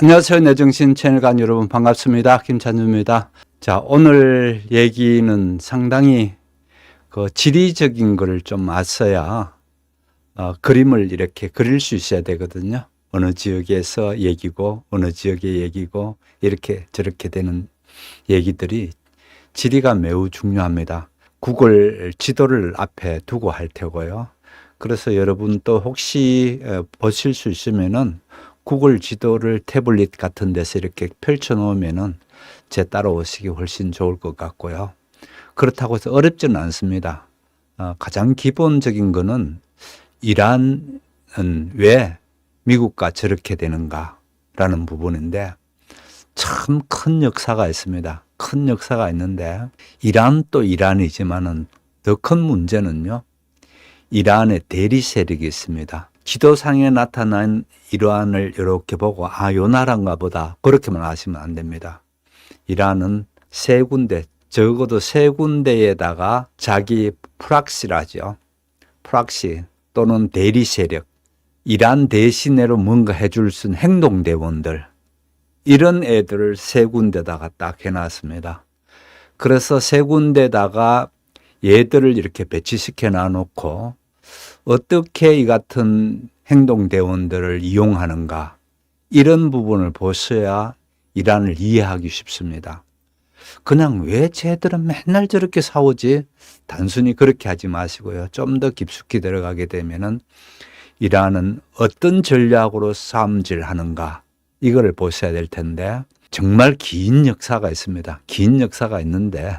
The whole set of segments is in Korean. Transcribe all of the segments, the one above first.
안녕하세요. 내정신 채널관 여러분 반갑습니다. 김찬주입니다. 자, 오늘 얘기는 상당히 지리적인 거를 좀 아셔야 그림을 이렇게 그릴 수 있어야 되거든요. 어느 지역에서 얘기고 어느 지역의 얘기고 이렇게 저렇게 되는 얘기들이 지리가 매우 중요합니다. 구글 지도를 앞에 두고 할 테고요. 그래서 여러분 또 혹시 보실 수 있으면은 구글 지도를 태블릿 같은 데서 이렇게 펼쳐 놓으면은 제 따라오시기 훨씬 좋을 것 같고요. 그렇다고 해서 어렵지는 않습니다. 가장 기본적인 거는 이란은 왜 미국과 저렇게 되는가라는 부분인데 참 큰 역사가 있습니다. 큰 역사가 있는데 이란 또 이란이지만은 더 큰 문제는요. 이란의 대리 세력이 있습니다. 지도상에 나타난 이란을 이렇게 보고 요 나라인가 보다 그렇게만 아시면 안 됩니다. 이란은 세 군데, 적어도 세 군데에다가 자기 프락시라죠. 프락시 또는 대리 세력, 이란 대신으로 뭔가 해줄 수 있는 행동대원들, 이런 애들을 세 군데다가 딱 해놨습니다. 그래서 세 군데다가 얘들을 이렇게 배치시켜 놔놓고 어떻게 이 같은 행동대원들을 이용하는가, 이런 부분을 보셔야 이란을 이해하기 쉽습니다. 그냥 왜 쟤들은 맨날 저렇게 싸우지? 단순히 그렇게 하지 마시고요. 좀 더 깊숙이 들어가게 되면은 이란은 어떤 전략으로 싸움질 하는가, 이걸 보셔야 될 텐데 정말 긴 역사가 있습니다. 긴 역사가 있는데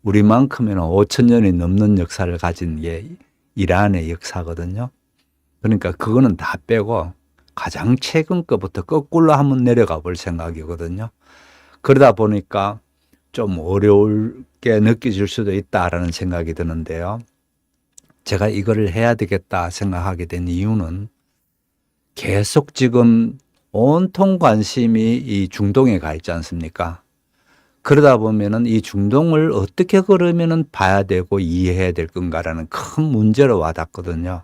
우리만큼은 5,000년이 넘는 역사를 가진 게 이란의 역사거든요. 그러니까 그거는 다 빼고 가장 최근 거부터 거꾸로 한번 내려가 볼 생각이거든요. 그러다 보니까 좀 어려울게 느껴질 수도 있다라는 생각이 드는데요. 제가 이거를 해야 되겠다 생각하게 된 이유는 계속 지금 온통 관심이 이 중동에 가 있지 않습니까? 그러다 보면은 이 중동을 어떻게 그러면은 봐야 되고 이해해야 될 건가라는 큰 문제로 와닿거든요.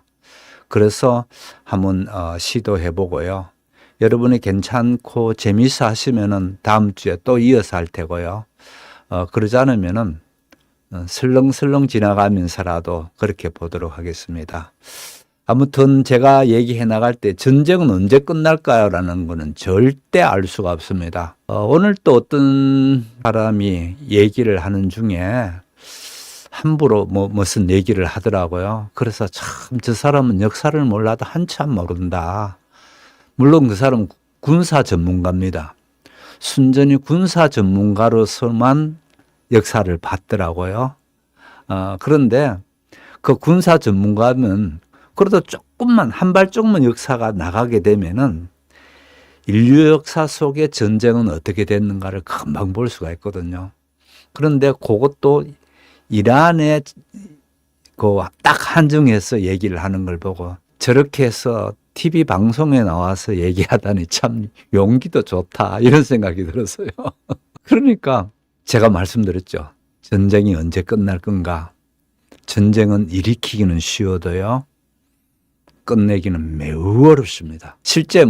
그래서 한번 시도해 보고요. 여러분이 괜찮고 재미있어 하시면은 다음 주에 또 이어서 할 테고요. 그러지 않으면은 슬렁슬렁 지나가면서라도 그렇게 보도록 하겠습니다. 아무튼 제가 얘기해 나갈 때 전쟁은 언제 끝날까요? 라는 거는 절대 알 수가 없습니다. 오늘 또 어떤 사람이 얘기를 하는 중에 함부로 무슨 얘기를 하더라고요. 그래서 참 저 사람은 역사를 몰라도 한참 모른다. 물론 그 사람은 군사 전문가입니다. 순전히 군사 전문가로서만 역사를 봤더라고요. 그런데 그 군사 전문가는 그래도 조금만 한 발짝만 역사가 나가게 되면은 인류 역사 속에 전쟁은 어떻게 됐는가를 금방 볼 수가 있거든요. 그런데 그것도 이란에 딱 한정해서 얘기를 하는 걸 보고 저렇게 해서 TV 방송에 나와서 얘기하다니 참 용기도 좋다, 이런 생각이 들었어요. 그러니까 제가 말씀드렸죠. 전쟁이 언제 끝날 건가? 전쟁은 일으키기는 쉬워도요, 끝내기는 매우 어렵습니다. 실제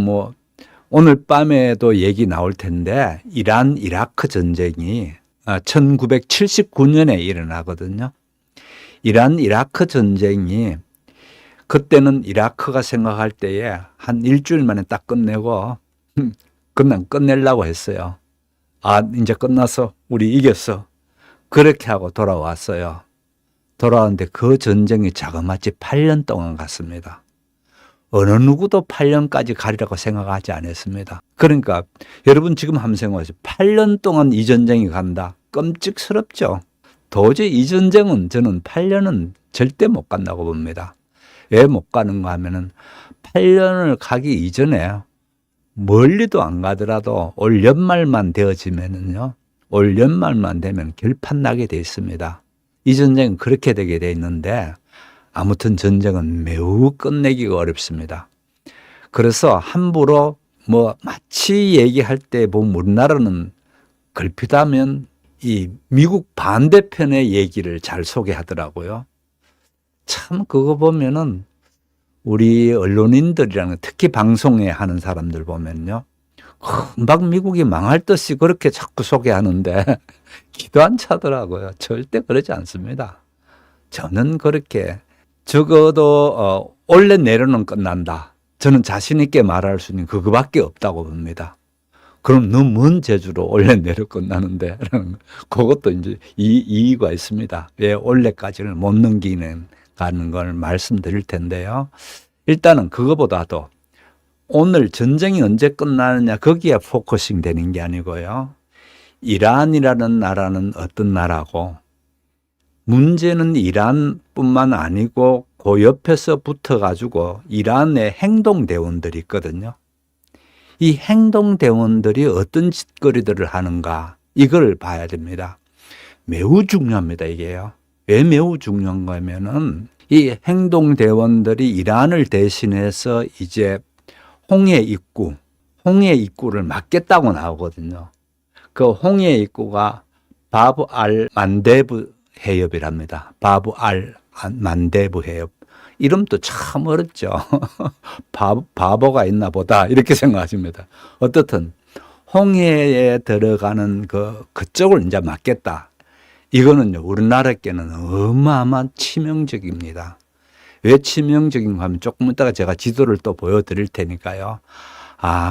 오늘 밤에도 얘기 나올 텐데 이란 이라크 전쟁이 1979년에 일어나거든요. 이란 이라크 전쟁이 그때는 이라크가 생각할 때에 한 일주일 만에 딱 끝내고 그냥 끝내려고 했어요. 이제 끝났어. 우리 이겼어. 그렇게 하고 돌아왔어요. 돌아왔는데 그 전쟁이 자그마치 8년 동안 갔습니다. 어느 누구도 8년까지 가리라고 생각하지 않았습니다. 그러니까 여러분 지금 한번 생각하세요. 8년 동안 이 전쟁이 간다. 끔찍스럽죠. 도저히 이 전쟁은 저는 8년은 절대 못 간다고 봅니다. 왜 못 가는가 하면은 8년을 가기 이전에 멀리도 안 가더라도 올 연말만 되어지면은요, 올 연말만 되면 결판 나게 돼 있습니다. 이 전쟁은 그렇게 되게 돼 있는데 아무튼 전쟁은 매우 끝내기가 어렵습니다. 그래서 함부로 마치 얘기할 때 보면 우리나라는 걸핏하면 이 미국 반대편의 얘기를 잘 소개하더라고요. 참 그거 보면은 우리 언론인들이랑 특히 방송에 하는 사람들 보면요, 금방 미국이 망할 듯이 그렇게 자꾸 소개하는데 기도 안 차더라고요. 절대 그러지 않습니다. 저는 그렇게 적어도 올해 내로는 끝난다. 저는 자신 있게 말할 수 있는 그거밖에 없다고 봅니다. 그럼 너무 먼 제주로 올해 내로 끝나는데 그것도 이제 이유가 있습니다. 왜 올해까지는 못 넘기는 가는 걸 말씀드릴 텐데요. 일단은 그거보다도 오늘 전쟁이 언제 끝나느냐 거기에 포커싱 되는 게 아니고요. 이란이라는 나라는 어떤 나라고 문제는 이란뿐만 아니고 그 옆에서 붙어가지고 이란의 행동대원들이 있거든요. 이 행동대원들이 어떤 짓거리들을 하는가 이걸 봐야 됩니다. 매우 중요합니다. 이게요. 왜 매우 중요한가 하면은 이 행동대원들이 이란을 대신해서 이제 홍해 입구를 막겠다고 나오거든요. 그 홍해 입구가 바브 알 만데브 해협이랍니다. 바브 알 만데브 해협. 이름도 참 어렵죠. 바보가 있나 보다 이렇게 생각하십니다. 어떻든 홍해에 들어가는 그쪽을 이제 막겠다. 이거는요 우리나라께는 어마어마한 치명적입니다. 왜 치명적인가 하면 조금 이따가 제가 지도를 또 보여드릴 테니까요.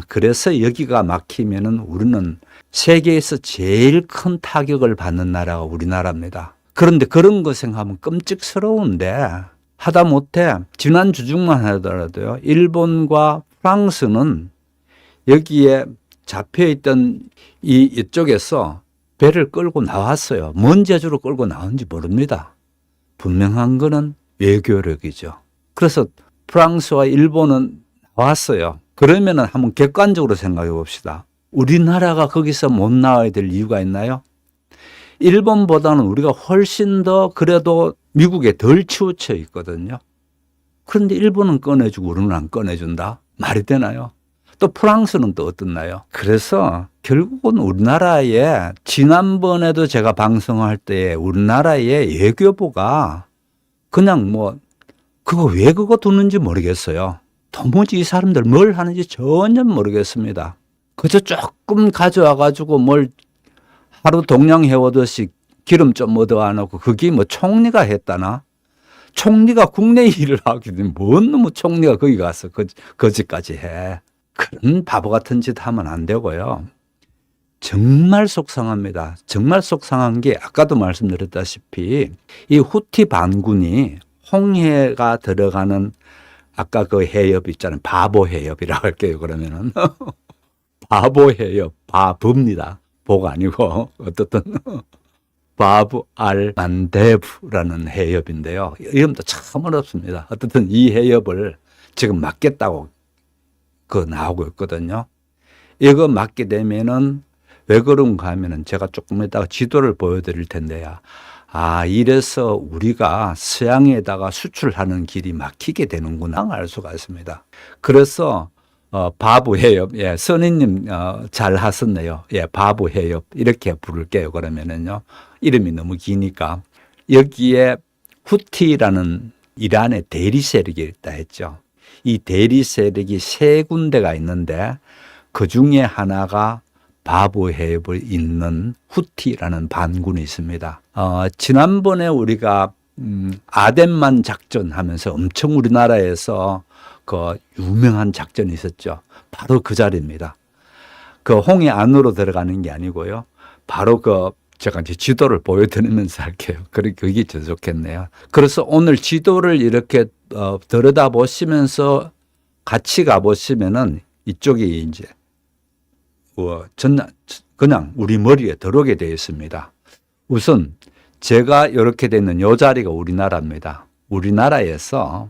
그래서 여기가 막히면은 우리는 세계에서 제일 큰 타격을 받는 나라가 우리나라입니다. 그런데 그런 거 생각하면 끔찍스러운데 하다못해 지난 주중만 하더라도요. 일본과 프랑스는 여기에 잡혀있던 이쪽에서 배를 끌고 나왔어요. 먼 제주로 끌고 나온지 모릅니다. 분명한 거는 외교력이죠. 그래서 프랑스와 일본은 나왔어요. 그러면은 한번 객관적으로 생각해 봅시다. 우리나라가 거기서 못 나와야 될 이유가 있나요? 일본보다는 우리가 훨씬 더 그래도 미국에 덜 치우쳐 있거든요. 그런데 일본은 꺼내주고 우리는 안 꺼내준다? 말이 되나요? 또 프랑스는 또 어떻나요? 그래서 결국은 우리나라에 지난번에도 제가 방송할 때 우리나라의 외교부가 그냥 그거 두는지 모르겠어요. 도무지 이 사람들 뭘 하는지 전혀 모르겠습니다. 그저 조금 가져와가지고 뭘 하루 동양 해오듯이 기름 좀 얻어 안 하고 그게 총리가 했다나? 총리가 국내 일을 하기 때문에 뭔 놈의 총리가 거기 가서 거지까지 해. 그런 바보 같은 짓 하면 안 되고요. 정말 속상합니다. 정말 속상한 게 아까도 말씀드렸다시피 이 후티 반군이 홍해가 들어가는 아까 그 해협 있잖아요. 바보 해협이라고 할게요. 그러면은 바보 해협, 바보입니다. 보가 아니고 어떻든 바브 알 만데브라는 해협인데요. 이름도 참 어렵습니다. 어떻든 이 해협을 지금 막겠다고 나오고 있거든요. 이거 막게 되면은 왜 그런가 하면은 제가 조금 이따가 지도를 보여드릴 텐데요. 이래서 우리가 서양에다가 수출하는 길이 막히게 되는구나 알 수가 있습니다. 그래서 바브 해협, 선희님 잘 하셨네요. 바브 해협 이렇게 부를게요. 그러면은요 이름이 너무 기니까 여기에 후티라는 이란의 대리 세력이 있다 했죠. 이 대리 세력이 세 군데가 있는데 그 중에 하나가 바브 해협에 있는 후티라는 반군이 있습니다. 지난번에 우리가 아덴만 작전 하면서 엄청 우리나라에서 그 유명한 작전이 있었죠. 바로 그 자리입니다. 그 홍해 안으로 들어가는 게 아니고요. 바로 제가 이제 지도를 보여드리면서 할게요. 그게 더 좋겠네요. 그래서 오늘 지도를 이렇게 들여다 보시면서 같이 가보시면은 이쪽이 이제 그냥 우리 머리에 들어오게 되어 있습니다. 우선 제가 이렇게 돼 있는 이 자리가 우리나라입니다. 우리나라에서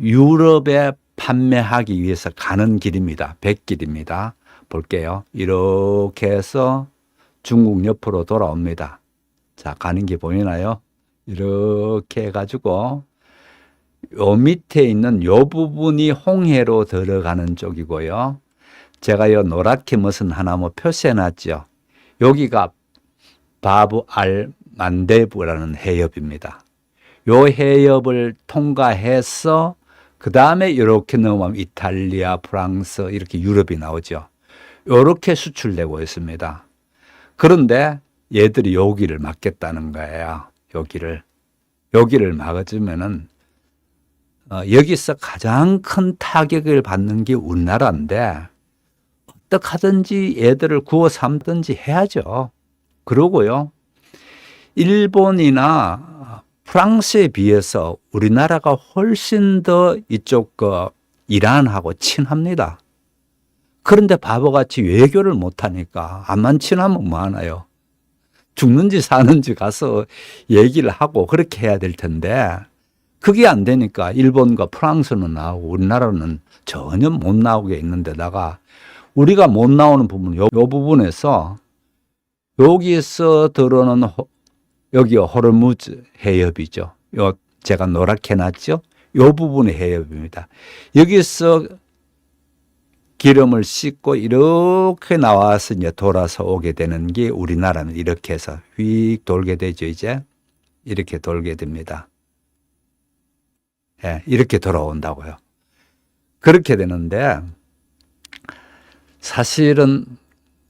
유럽에 판매하기 위해서 가는 길입니다. 백길입니다. 볼게요. 이렇게 해서 중국 옆으로 돌아옵니다. 자, 가는 게 보이나요? 이렇게 해가지고 요 밑에 있는 요 부분이 홍해로 들어가는 쪽이고요. 제가 요 노랗게 무슨 하나 표시해 놨죠. 여기가 바브 알 만데브라는 해협입니다. 요 해협을 통과해서 그 다음에 이렇게 넘어가면 이탈리아, 프랑스 이렇게 유럽이 나오죠. 요렇게 수출되고 있습니다. 그런데 얘들이 여기를 막겠다는 거예요. 여기를 막아주면은 여기서 가장 큰 타격을 받는 게 우리나라인데 어떻게 하든지 얘들을 구워 삼든지 해야죠. 그러고요. 일본이나 프랑스에 비해서 우리나라가 훨씬 더 이쪽 이란하고 친합니다. 그런데 바보같이 외교를 못하니까 암만 친하면 뭐하나요? 죽는지 사는지 가서 얘기를 하고 그렇게 해야 될 텐데 그게 안 되니까 일본과 프랑스는 나오고 우리나라는 전혀 못 나오게 있는데다가 우리가 못 나오는 부분, 요 부분에서 여기에서 들어오는 여기 호르무즈 해협이죠. 요 제가 노랗게 놨죠. 요 부분의 해협입니다. 여기서 기름을 씻고 이렇게 나와서 이제 돌아서 오게 되는 게 우리나라는 이렇게 해서 휙 돌게 되죠. 이제 이렇게 돌게 됩니다. 예, 이렇게 돌아온다고요. 그렇게 되는데 사실은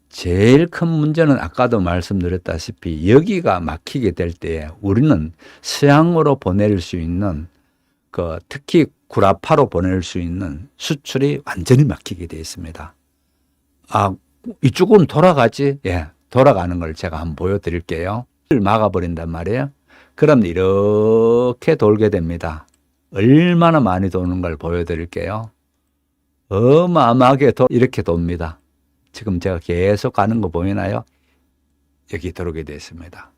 제일 큰 문제는 아까도 말씀드렸다시피 여기가 막히게 될 때 우리는 서양으로 보낼 수 있는 특히 구라파로 보낼 수 있는 수출이 완전히 막히게 되어 있습니다. 이쪽은 돌아가지? 예, 돌아가는 걸 제가 한번 보여드릴게요. 막아버린단 말이에요. 그럼 이렇게 돌게 됩니다. 얼마나 많이 도는 걸 보여드릴게요. 어마어마하게 이렇게 돕니다. 지금 제가 계속 가는 거 보이나요? 여기 돌게 되어 있습니다.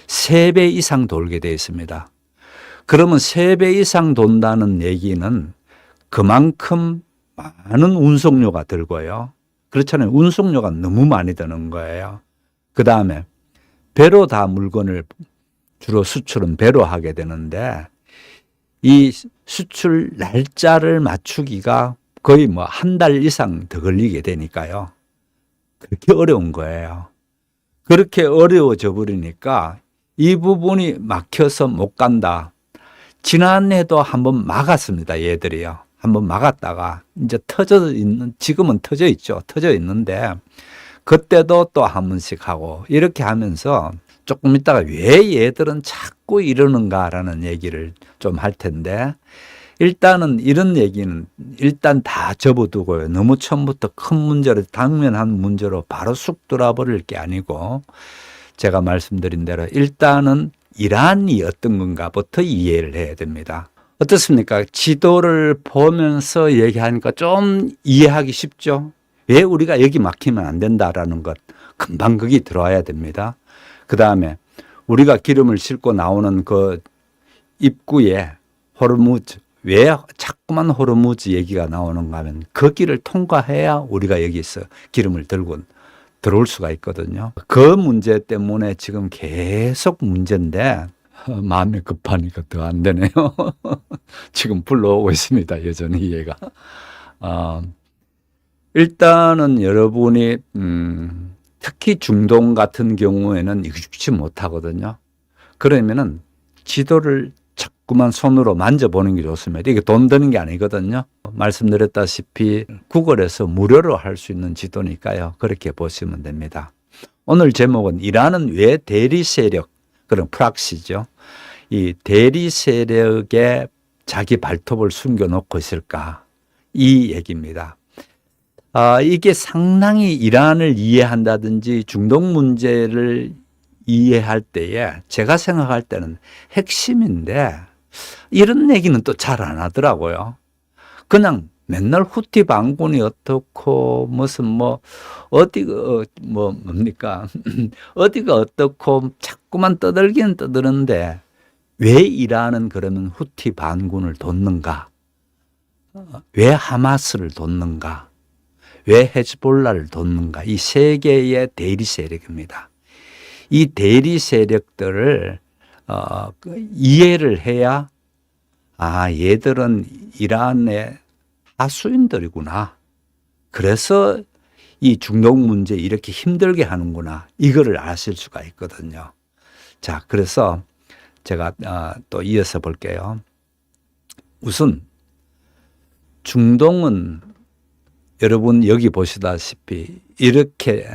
3배 이상 돌게 되어 있습니다. 그러면 3배 이상 돈다는 얘기는 그만큼 많은 운송료가 들고요. 그렇잖아요. 운송료가 너무 많이 드는 거예요. 그 다음에 배로 다 물건을 주로 수출은 배로 하게 되는데 이 수출 날짜를 맞추기가 거의 뭐 한 달 이상 더 걸리게 되니까요. 그렇게 어려운 거예요. 그렇게 어려워져 버리니까 이 부분이 막혀서 못 간다. 지난해도 한번 막았습니다. 얘들이요. 한번 막았다가 이제 지금은 터져 있죠. 터져 있는데 그때도 또 한 번씩 하고 이렇게 하면서 조금 있다가 왜 얘들은 자꾸 이러는가라는 얘기를 좀 할 텐데 일단은 이런 얘기는 일단 다 접어두고요. 너무 처음부터 큰 문제로 당면한 문제로 바로 쑥 돌아버릴 게 아니고 제가 말씀드린 대로 일단은 이란이 어떤 건가부터 이해를 해야 됩니다. 어떻습니까? 지도를 보면서 얘기하니까 좀 이해하기 쉽죠? 왜 우리가 여기 막히면 안 된다라는 것 금방 거기 들어와야 됩니다. 그 다음에 우리가 기름을 싣고 나오는 그 입구에 호르무즈, 왜 자꾸만 호르무즈 얘기가 나오는가 하면 그 길을 통과해야 우리가 여기서 기름을 들고 들어올 수가 있거든요. 그 문제 때문에 지금 계속 문제인데 마음이 급하니까 더 안 되네요. 지금 불러오고 있습니다. 여전히 얘가. 일단은 여러분이 특히 중동 같은 경우에는 익숙치 못하거든요. 그러면은 지도를 자꾸만 손으로 만져보는 게 좋습니다. 이게 돈 드는 게 아니거든요. 말씀드렸다시피 구글에서 무료로 할 수 있는 지도니까요. 그렇게 보시면 됩니다. 오늘 제목은 이란은 왜 대리 세력, 그런 프락시죠. 이 대리 세력에 자기 발톱을 숨겨놓고 있을까? 이 얘기입니다. 이게 상당히 이란을 이해한다든지 중동 문제를 이해할 때에 제가 생각할 때는 핵심인데 이런 얘기는 또 잘 안 하더라고요. 그냥 맨날 후티 반군이 어떻고 무슨 어디가 뭡니까 어디가 어떻고 자꾸만 떠들기는 떠드는데 왜 이란은 그러면 후티 반군을 돕는가? 왜 하마스를 돕는가? 왜 헤즈볼라를 돕는가? 이 세 개의 대리 세력입니다. 이 대리 세력들을 이해를 해야 얘들은 이란의 하수인들이구나. 그래서 이 중동 문제 이렇게 힘들게 하는구나. 이거를 아실 수가 있거든요. 자, 그래서 제가 또 이어서 볼게요. 우선 중동은 여러분 여기 보시다시피 이렇게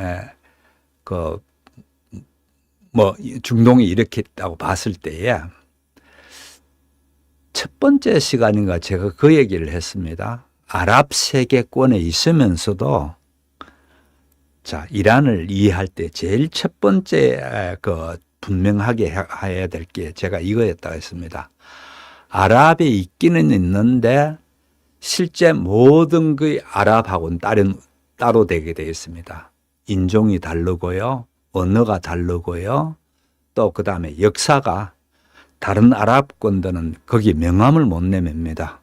중동이 이렇게 있다고 봤을 때에 첫 번째 시간인가 제가 그 얘기를 했습니다. 아랍 세계권에 있으면서도 자, 이란을 이해할 때 제일 첫 번째 분명하게 해야 될 게 제가 이거였다고 했습니다. 아랍에 있기는 있는데 실제 모든 그 아랍하고는 따로 되게 되어 있습니다. 인종이 다르고요. 언어가 다르고요. 또 그 다음에 역사가 다른 아랍권들은 거기 명함을 못 내밉니다.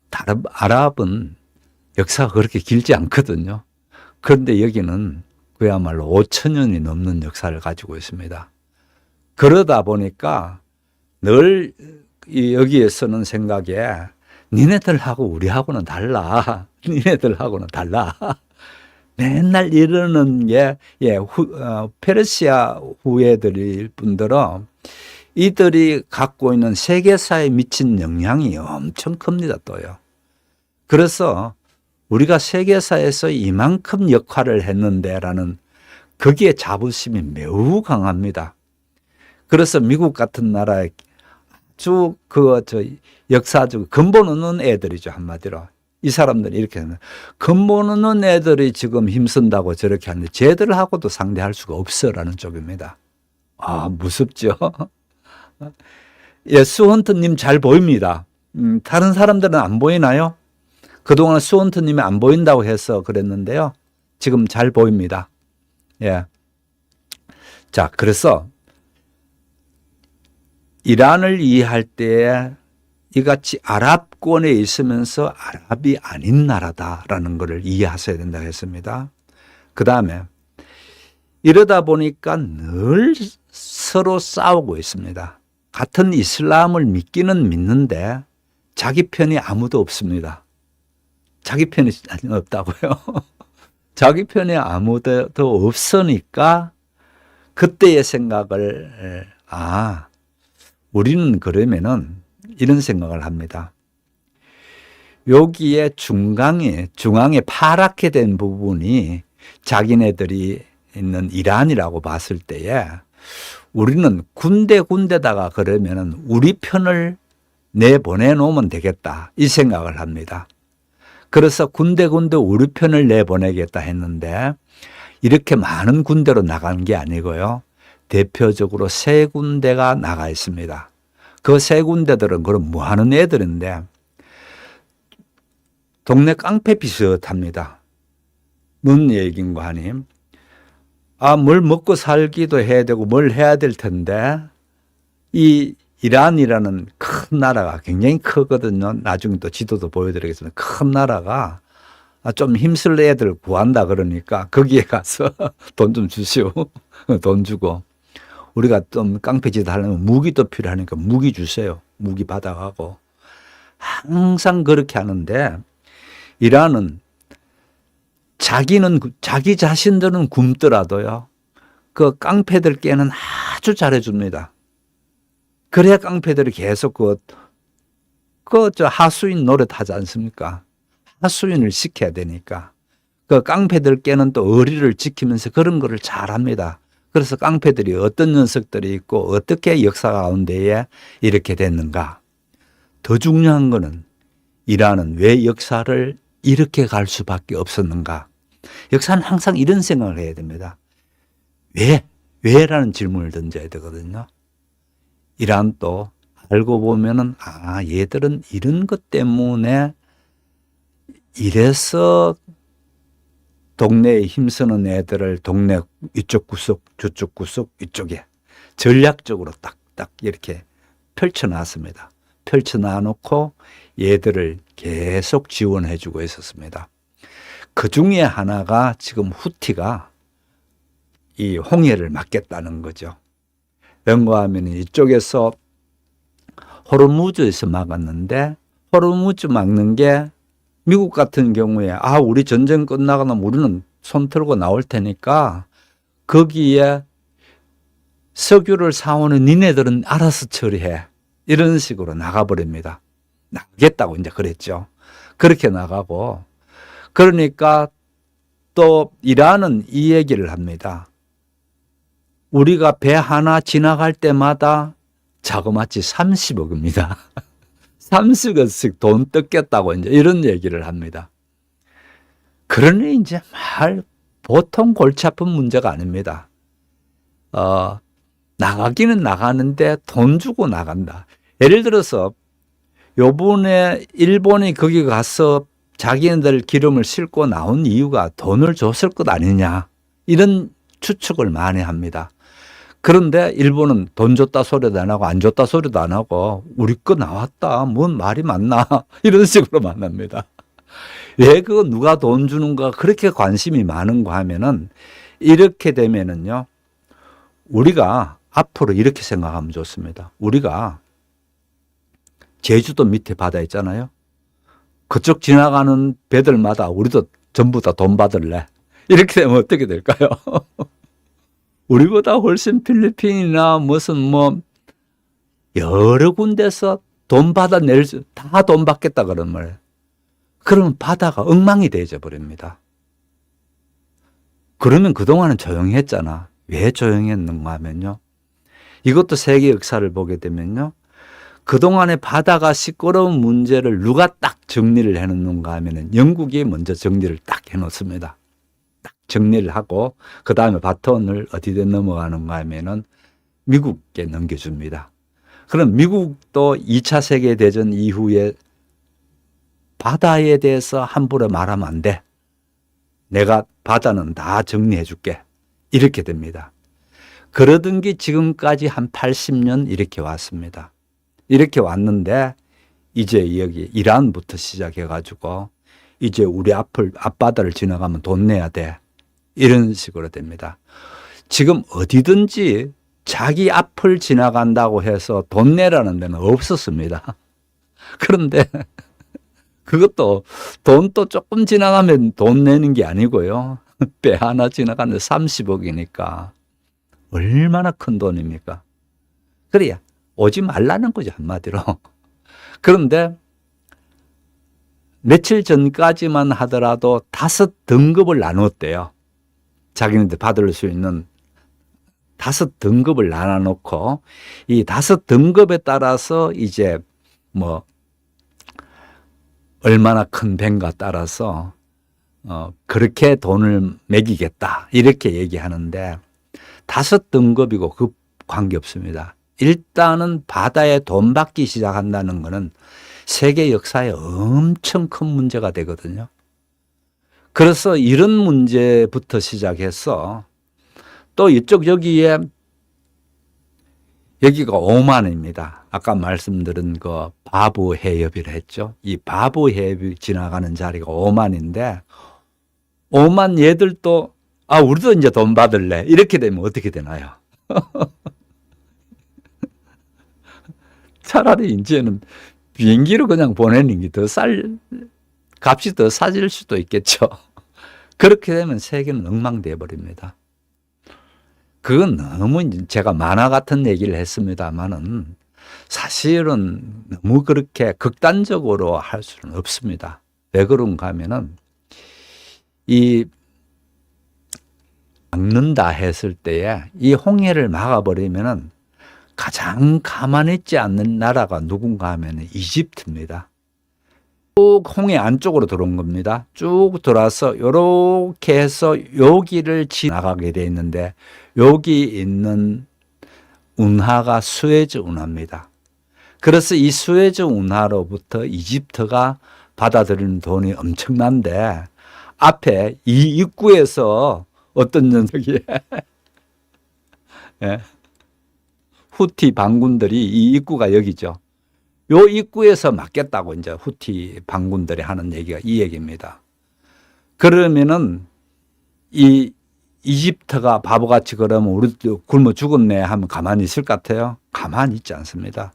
다른 아랍은 역사가 그렇게 길지 않거든요. 그런데 여기는 그야말로 5,000년이 넘는 역사를 가지고 있습니다. 그러다 보니까 늘 여기에서는 생각에 니네들하고 우리하고는 달라. 니네들하고는 달라. 맨날 이러는 게 페르시아 후예들일 뿐더러 이들이 갖고 있는 세계사에 미친 영향이 엄청 큽니다, 또요. 그래서 우리가 세계사에서 이만큼 역할을 했는데라는 거기에 자부심이 매우 강합니다. 그래서 미국 같은 나라에 아주 역사적 근본 없는 애들이죠, 한마디로. 이 사람들이 이렇게 하는 근본 없는 애들이 지금 힘쓴다고 저렇게 하는데 쟤들하고도 상대할 수가 없어라는 쪽입니다. 아, 무섭죠? 예, 수헌트님 잘 보입니다. 다른 사람들은 안 보이나요? 그동안 수헌트님이 안 보인다고 해서 그랬는데요. 지금 잘 보입니다. 예. 자, 그래서 이란을 이해할 때 이같이 아랍권에 있으면서 아랍이 아닌 나라다라는 것을 이해하셔야 된다고 했습니다. 그 다음에 이러다 보니까 늘 서로 싸우고 있습니다. 같은 이슬람을 믿기는 믿는데 자기 편이 아무도 없습니다. 자기 편이 없다고요. 자기 편이 아무도 없으니까 그때의 생각을 우리는 그러면은 이런 생각을 합니다. 여기에 중앙에 파랗게 된 부분이 자기네들이 있는 이란이라고 봤을 때에 우리는 군데군데다가 그러면은 우리 편을 내보내 놓으면 되겠다. 이 생각을 합니다. 그래서 군데군데 우리 편을 내보내겠다 했는데 이렇게 많은 군대로 나간 게 아니고요. 대표적으로 3군데가 나가 있습니다. 그 3군데들은 그럼 뭐 하는 애들인데 동네 깡패 비슷합니다. 뭔 얘기인가 하니 뭘 먹고 살기도 해야 되고 뭘 해야 될 텐데 이 이란이라는 큰 나라가 굉장히 크거든요. 나중에 또 지도도 보여드리겠습니다. 큰 나라가 좀 힘쓸 애들 구한다 그러니까 거기에 가서 돈 좀 주시오. 돈 주고 우리가 좀 깡패짓 하려면 무기도 필요하니까 무기 주세요. 무기 받아가고 항상 그렇게 하는데 이란은 자기 자신들은 굶더라도요. 그 깡패들께는 아주 잘해줍니다. 그래야 깡패들이 계속 저 하수인 노릇하지 않습니까? 하수인을 시켜야 되니까. 그 깡패들께는 또 의리를 지키면서 그런 거를 잘합니다. 그래서 깡패들이 어떤 녀석들이 있고 어떻게 역사 가운데에 이렇게 됐는가. 더 중요한 거는 이란은 왜 역사를 이렇게 갈 수밖에 없었는가. 역사는 항상 이런 생각을 해야 됩니다. 왜라는 질문을 던져야 되거든요. 이란도 알고 보면은 얘들은 이런 것 때문에 이래서 동네에 힘쓰는 애들을 동네 이쪽 구석 저쪽 구석 이쪽에 전략적으로 딱딱 이렇게 펼쳐놨습니다. 펼쳐놔놓고 얘들을 계속 지원해 주고 있었습니다. 그 중에 하나가 지금 후티가 이 홍해를 막겠다는 거죠. 뭔가 하면 이쪽에서 호르무즈에서 막았는데 호르무즈 막는 게 미국 같은 경우에 우리 전쟁 끝나고 나면 우리는 손 털고 나올 테니까 거기에 석유를 사오는 니네들은 알아서 처리해. 이런 식으로 나가버립니다. 나가겠다고 이제 그랬죠. 그렇게 나가고 그러니까 또 이란은 이 얘기를 합니다. 우리가 배 하나 지나갈 때마다 자그마치 30억입니다. 30억씩 돈 뜯겼다고 이제 이런 얘기를 합니다. 그러니 이제 보통 골치 아픈 문제가 아닙니다. 나가기는 나가는데 돈 주고 나간다. 예를 들어서 요번에 일본이 거기 가서 자기네들 기름을 싣고 나온 이유가 돈을 줬을 것 아니냐, 이런 추측을 많이 합니다. 그런데 일본은 돈 줬다 소리도 안 하고 안 줬다 소리도 안 하고 우리 거 나왔다, 뭔 말이 맞나, 이런 식으로 만납니다. 왜 그거 누가 돈 주는가 그렇게 관심이 많은가 하면은, 이렇게 되면은요, 우리가 앞으로 이렇게 생각하면 좋습니다. 우리가 제주도 밑에 바다 있잖아요. 그쪽 지나가는 배들마다 우리도 전부 다 돈 받을래. 이렇게 되면 어떻게 될까요? 우리보다 훨씬 필리핀이나 무슨 여러 군데서 돈 받아낼 다 돈 받겠다 그런 말이에요. 그러면 바다가 엉망이 되어져 버립니다. 그러면 그동안은 조용히 했잖아. 왜 조용히 했는가 하면요, 이것도 세계 역사를 보게 되면요, 그동안에 바다가 시끄러운 문제를 누가 딱 정리를 해놓는가 하면은 영국이 먼저 정리를 딱 해놓습니다. 딱 정리를 하고 그 다음에 바톤을 어디에 넘어가는가 하면은 미국에 넘겨줍니다. 그럼 미국도 2차 세계대전 이후에 바다에 대해서 함부로 말하면 안 돼. 내가 바다는 다 정리해 줄게. 이렇게 됩니다. 그러던 게 지금까지 한 80년 이렇게 왔습니다. 이렇게 왔는데 이제 여기 이란부터 시작해가지고 이제 우리 앞바다를 지나가면 돈 내야 돼. 이런 식으로 됩니다. 지금 어디든지 자기 앞을 지나간다고 해서 돈 내라는 데는 없었습니다. 그런데 그것도 돈도 조금 지나가면 돈 내는 게 아니고요. 배 하나 지나가는데 30억이니까 얼마나 큰 돈입니까? 그래야 오지 말라는 거죠, 한마디로. 그런데 며칠 전까지만 하더라도 5등급을 나눴대요. 자기네들 받을 수 있는 5등급을 나눠놓고 이 5등급에 따라서 이제 얼마나 큰 배인가 따라서 그렇게 돈을 매기겠다, 이렇게 얘기하는데 5등급이고 그 관계없습니다. 일단은 바다에 돈 받기 시작한다는 것은 세계 역사에 엄청 큰 문제가 되거든요. 그래서 이런 문제부터 시작해서 또 이쪽 여기가 오만입니다. 아까 말씀드린 그 바브 해협이라 했죠. 이 바브 해협이 지나가는 자리가 오만인데, 오만 얘들도 우리도 이제 돈 받을래. 이렇게 되면 어떻게 되나요? 차라리 이제는 비행기로 그냥 보내는 게 값이 더 싸질 수도 있겠죠. 그렇게 되면 세계는 엉망되어 버립니다. 그건 너무 제가 만화 같은 얘기를 했습니다만은 사실은 너무 그렇게 극단적으로 할 수는 없습니다. 왜 그런가 하면은 막는다 했을 때에 이 홍해를 막아버리면은 가장 가만히 있지 않는 나라가 누군가 하면 이집트입니다. 쭉 홍해 안쪽으로 들어온 겁니다. 쭉 돌아서 이렇게 해서 여기를 지나가게 돼 있는데, 여기 있는 운하가 수에즈 운하입니다. 그래서 이 수에즈 운하로부터 이집트가 받아들이는 돈이 엄청난데, 앞에 이 입구에서 어떤 녀석이 예. 후티 반군들이, 이 입구가 여기죠. 요 입구에서 막겠다고 이제 후티 반군들이 하는 얘기가 이 얘기입니다. 그러면은 이 이집트가 바보같이 그러면 우리도 굶어 죽었네 하면 가만히 있을 것 같아요? 가만히 있지 않습니다.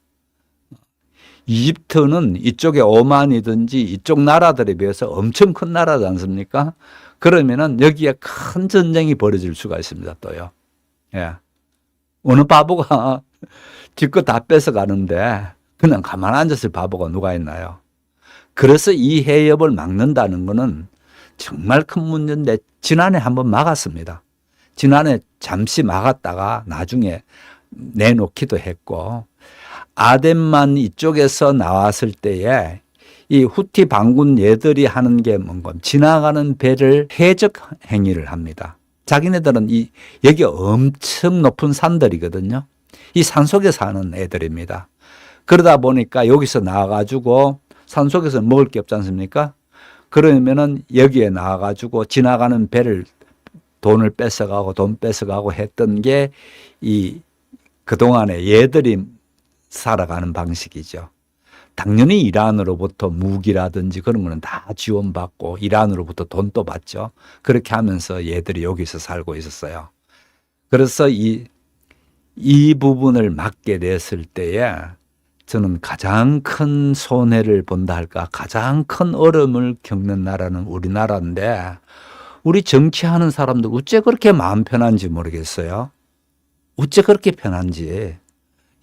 이집트는 이쪽에 오만이든지 이쪽 나라들에 비해서 엄청 큰 나라지 않습니까? 그러면은 여기에 큰 전쟁이 벌어질 수가 있습니다, 또요. 예. 어느 바보가 지껏 다 뺏어가는데 그냥 가만 앉았을 바보가 누가 있나요? 그래서 이 해협을 막는다는 것은 정말 큰 문제인데 지난해 한번 막았습니다. 지난해 잠시 막았다가 나중에 내놓기도 했고, 아덴만 이쪽에서 나왔을 때에 이 후티 반군 얘들이 하는 게 뭔가 지나가는 배를 해적 행위를 합니다. 자기네들은 여기 엄청 높은 산들이거든요. 이 산속에 사는 애들입니다. 그러다 보니까 여기서 나와가지고 산속에서 먹을 게 없지 않습니까? 그러면은 여기에 나와가지고 지나가는 배를 돈을 뺏어가고 돈 뺏어가고 했던 게 그동안에 얘들이 살아가는 방식이죠. 당연히 이란으로부터 무기라든지 그런 거는 다 지원받고 이란으로부터 돈도 받죠. 그렇게 하면서 얘들이 여기서 살고 있었어요. 그래서 이 부분을 막게 됐을 때에 저는 가장 큰 손해를 본다 할까, 가장 큰 어려움을 겪는 나라는 우리나라인데, 우리 정치하는 사람들 어째 그렇게 마음 편한지 모르겠어요. 어째 그렇게 편한지.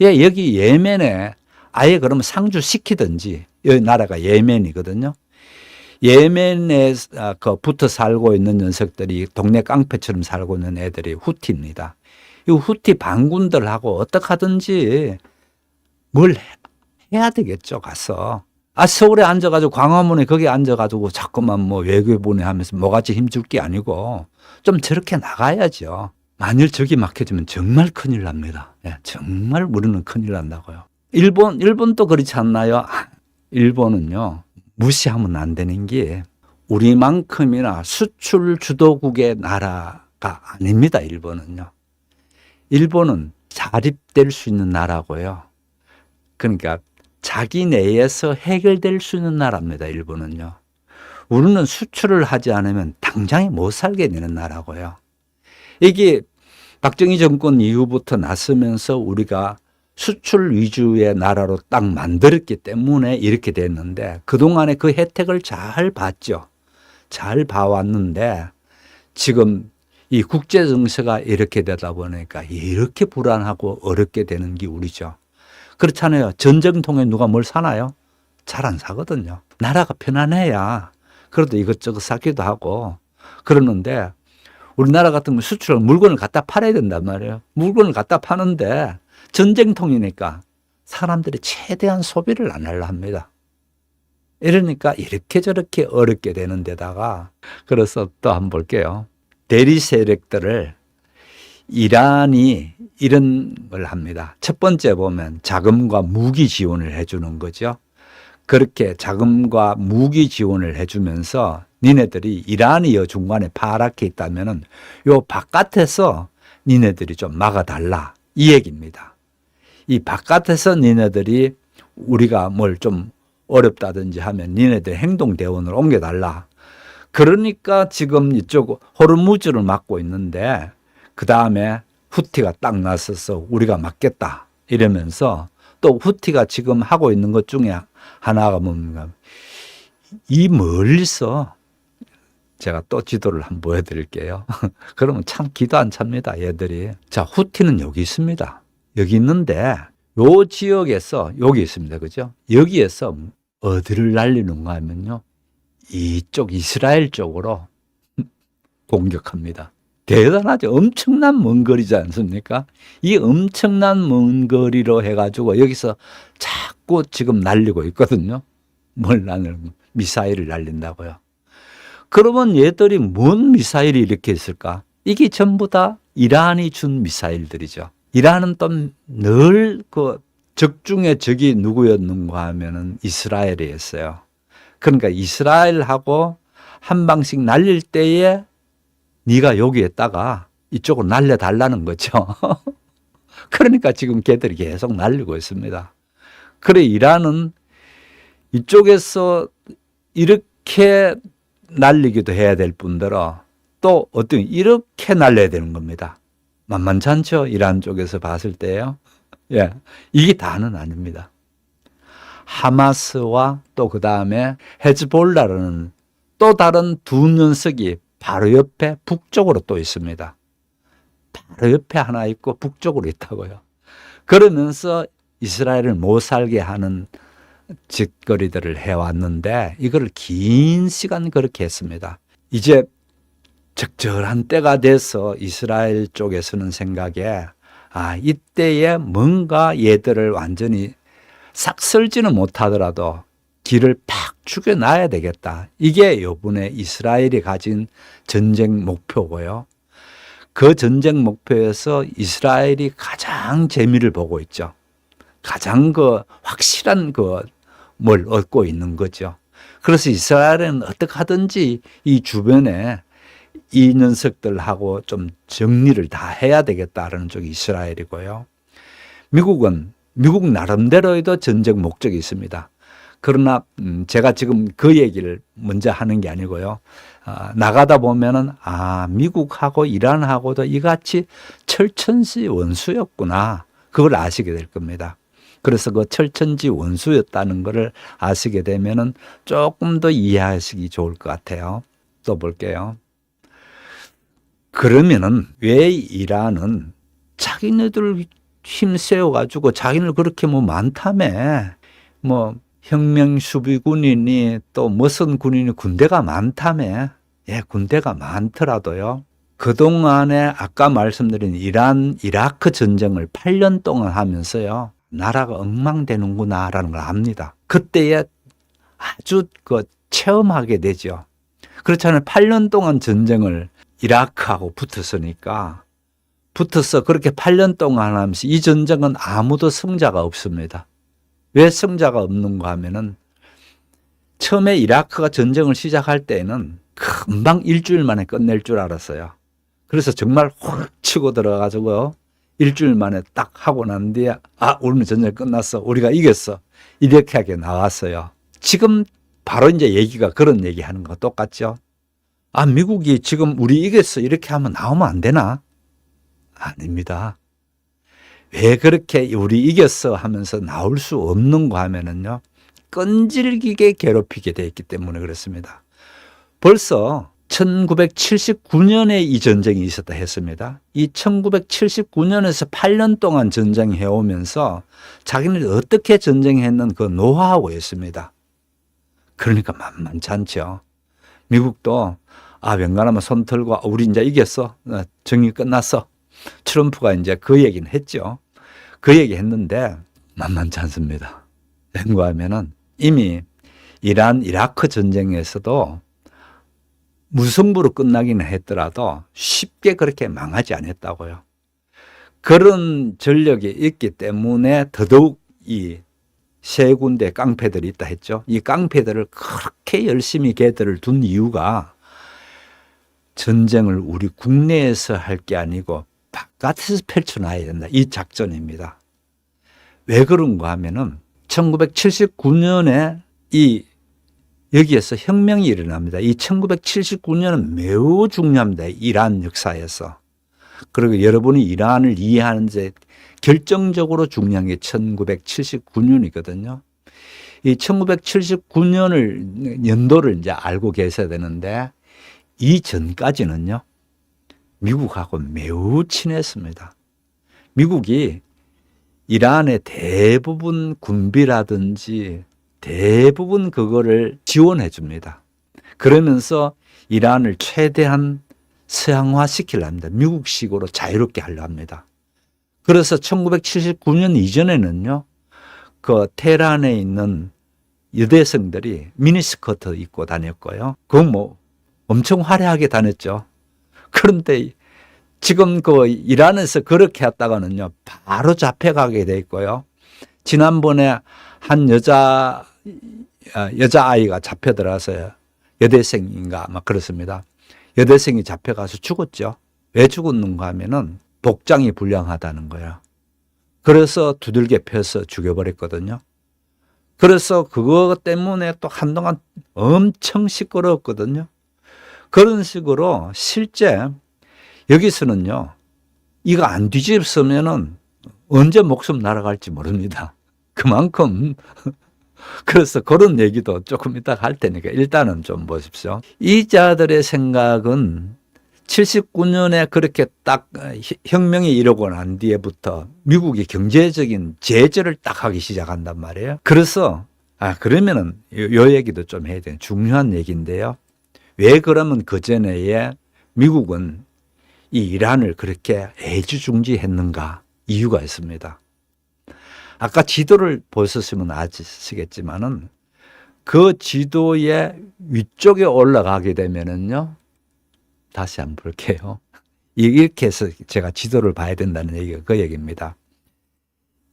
여기 예멘에 아예 그러면 상주시키든지, 여기 나라가 예멘이거든요. 예멘에 붙어 살고 있는 녀석들이 동네 깡패처럼 살고 있는 애들이 후티입니다. 이 후티 반군들하고 어떻게 하든지 뭘 해야 되겠죠, 가서. 서울에 앉아가지고 광화문에 거기 앉아가지고 자꾸만 뭐 외교부네 하면서 뭐같이 힘줄 게 아니고 좀 저렇게 나가야죠. 만일 저기 막혀지면 정말 큰일 납니다. 정말 우리는 큰일 난다고요. 일본도 그렇지 않나요? 일본은요, 무시하면 안 되는 게 우리만큼이나 수출 주도국의 나라가 아닙니다, 일본은요. 일본은 자립될 수 있는 나라고요. 그러니까 자기 내에서 해결될 수 있는 나라입니다, 일본은요. 우리는 수출을 하지 않으면 당장에 못 살게 되는 나라고요. 이게 박정희 정권 이후부터 났으면서 우리가 수출 위주의 나라로 딱 만들었기 때문에 이렇게 됐는데, 그동안에 그 혜택을 잘 봤죠. 잘 봐왔는데 지금 이 국제 정세가 이렇게 되다 보니까 이렇게 불안하고 어렵게 되는 게 우리죠. 그렇잖아요. 전쟁통에 누가 뭘 사나요? 잘 안 사거든요. 나라가 편안해야 그래도 이것저것 사기도 하고 그러는데, 우리나라 같은 거 수출을 물건을 갖다 팔아야 된단 말이에요. 물건을 갖다 파는데 전쟁통이니까 사람들이 최대한 소비를 안 하려 합니다. 이러니까 이렇게 저렇게 어렵게 되는 데다가, 그래서 또 한번 볼게요. 대리 세력들을 이란이 이런 걸 합니다. 첫 번째 보면 자금과 무기 지원을 해주는 거죠. 그렇게 자금과 무기 지원을 해주면서 니네들이 이란이 요 중간에 파랗게 있다면은 요 바깥에서 니네들이 좀 막아달라, 이 얘기입니다. 이 바깥에서 니네들이 우리가 뭘 좀 어렵다든지 하면 니네들 행동대원을 옮겨달라. 그러니까 지금 이쪽 호르무즈를 막고 있는데, 그 다음에 후티가 딱 나서서 우리가 막겠다 이러면서, 또 후티가 지금 하고 있는 것 중에 하나가 뭡니까? 이 멀리서 제가 또 지도를 한번 보여드릴게요. 그러면 참 기도 안 찹니다, 얘들이. 자, 후티는 여기 있습니다. 여기 있는데 요 지역에서 여기 있습니다. 그죠? 여기에서 어디를 날리는가 하면요, 이쪽 이스라엘 쪽으로 공격합니다. 대단하죠. 엄청난 먼 거리지 않습니까? 이 엄청난 먼 거리로 해가지고 여기서 자꾸 지금 날리고 있거든요. 뭘 날리는, 미사일을 날린다고요. 그러면 얘들이 뭔 미사일이 이렇게 있을까? 이게 전부 다 이란이 준 미사일들이죠. 이란은 또 늘 그 적 중에 적이 누구였는가 하면은 이스라엘이었어요. 그러니까 이스라엘하고 한 방씩 날릴 때에 네가 여기에다가 이쪽으로 날려달라는 거죠. 그러니까 지금 걔들이 계속 날리고 있습니다. 그래, 이란은 이쪽에서 이렇게 날리기도 해야 될 뿐더러 또 이렇게 날려야 되는 겁니다. 만만치 않죠? 이란 쪽에서 봤을 때요. 이게 다는 아닙니다. 하마스와 또 그 다음에 헤즈볼라라는 또 다른 두 녀석이 바로 옆에 북쪽으로 또 있습니다. 바로 옆에 하나 있고 북쪽으로 있다고요. 그러면서 이스라엘을 못 살게 하는 짓거리들을 해왔는데, 이걸 긴 시간 그렇게 했습니다. 이제 적절한 때가 돼서 이스라엘 쪽에서는 생각에 이때에 뭔가 얘들을 완전히 싹 쓸지는 못하더라도 길을 팍 죽여놔야 되겠다. 이게 요번에 이스라엘이 가진 전쟁 목표고요. 그 전쟁 목표에서 이스라엘이 가장 재미를 보고 있죠. 가장 확실한 뭘 얻고 있는 거죠. 그래서 이스라엘은 어떻게 하든지 이 주변에 이 녀석들하고 좀 정리를 다 해야 되겠다라는 쪽이 이스라엘이고요. 미국 나름대로에도 전쟁 목적이 있습니다. 그러나 제가 지금 그 얘기를 먼저 하는 게 아니고요. 나가다 보면은 미국하고 이란하고도 이같이 철천지 원수였구나. 그걸 아시게 될 겁니다. 그래서 그 철천지 원수였다는 것을 아시게 되면은 조금 더 이해하시기 좋을 것 같아요. 또 볼게요. 그러면은 왜 이란은 자기네들 힘세워가지고 자기네들 그렇게 많다며 혁명 수비군이니 또 무슨 군인이 군대가 많다며. 군대가 많더라도요. 그동안에 아까 말씀드린 이란 이라크 전쟁을 8년 동안 하면서요. 나라가 엉망되는구나라는 걸 압니다. 그때에 아주 체험하게 되죠. 그렇잖아요. 8년 동안 전쟁을 이라크하고 붙어서 그렇게 8년 동안 하면서 이 전쟁은 아무도 승자가 없습니다. 왜 승자가 없는가 하면은 처음에 이라크가 전쟁을 시작할 때에는 금방 일주일 만에 끝낼 줄 알았어요. 그래서 정말 확 치고 들어가지고 일주일 만에 딱 하고 난 뒤에 우리는 전쟁 끝났어. 우리가 이겼어. 이렇게 하게 나왔어요. 지금 바로 이제 얘기가 그런 얘기 하는 거 똑같죠. 미국이 지금 우리 이겼어. 이렇게 하면 나오면 안 되나? 아닙니다. 왜 그렇게 우리 이겼어 하면서 나올 수 없는가 하면은요. 끈질기게 괴롭히게 돼 있기 때문에 그렇습니다. 벌써 1979년에 이 전쟁이 있었다 했습니다. 이 1979년에서 8년 동안 전쟁해 오면서 자기는 어떻게 전쟁했는 그 노하우가 있습니다. 그러니까 만만치 않죠. 미국도 웬간하면 손 털고 우리 이제 이겼어. 정이 끝났어. 트럼프가 이제 그 얘기는 했죠. 그 얘기 했는데 만만치 않습니다. 왠가 하면은 이미 이란 이라크 전쟁에서도 무승부로 끝나기는 했더라도 쉽게 그렇게 망하지 않았다고요. 그런 전력이 있기 때문에 더더욱 이 세 군데 깡패들이 있다 했죠. 이 깡패들을 그렇게 열심히 걔들을 둔 이유가 전쟁을 우리 국내에서 할 게 아니고 바깥에서 펼쳐놔야 된다. 이 작전입니다. 왜 그런가 하면은 1979년에 여기에서 혁명이 일어납니다. 이 1979년은 매우 중요합니다. 이란 역사에서. 그리고 여러분이 이란을 이해하는 데 결정적으로 중요한 게 1979년이거든요. 이 1979년을 연도를 이제 알고 계셔야 되는데 이전까지는요. 미국하고 매우 친했습니다. 미국이 이란의 대부분 군비라든지 대부분 그거를 지원해 줍니다. 그러면서 이란을 최대한 서양화시키려 합니다. 미국식으로 자유롭게 하려 합니다. 그래서 1979년 이전에는요. 그 테헤란에 있는 여대생들이 미니스커트 입고 다녔고요. 그건 엄청 화려하게 다녔죠. 그런데 지금 이란에서 그렇게 했다가는요. 바로 잡혀가게 돼 있고요. 지난번에 한 여자아이가 잡혀들어서요. 여대생인가 아마 그렇습니다. 여대생이 잡혀가서 죽었죠. 왜 죽었는가 하면은 복장이 불량하다는 거예요. 그래서 두들겨 펴서 죽여버렸거든요. 그래서 그거 때문에 또 한동안 엄청 시끄러웠거든요. 그런 식으로 실제 여기서는요. 이거 안 뒤집으면은 언제 목숨 날아갈지 모릅니다. 그만큼 그래서 그런 얘기도 조금 이따 할 테니까 일단은 좀 보십시오. 이 자들의 생각은 79년에 그렇게 딱 혁명이 이루고 난 뒤에부터 미국이 경제적인 제재를 딱 하기 시작한단 말이에요. 그래서 그러면은 요 얘기도 좀 해야 돼요. 중요한 얘기인데요. 왜 그러면 그전에 미국은 이 이란을 그렇게 애지중지했는가? 이유가 있습니다. 아까 지도를 보셨으면 아시겠지만은 그 지도의 위쪽에 올라가게 되면은요, 다시 한번 볼게요. 이렇게 해서 제가 지도를 봐야 된다는 얘기가 그 얘기입니다.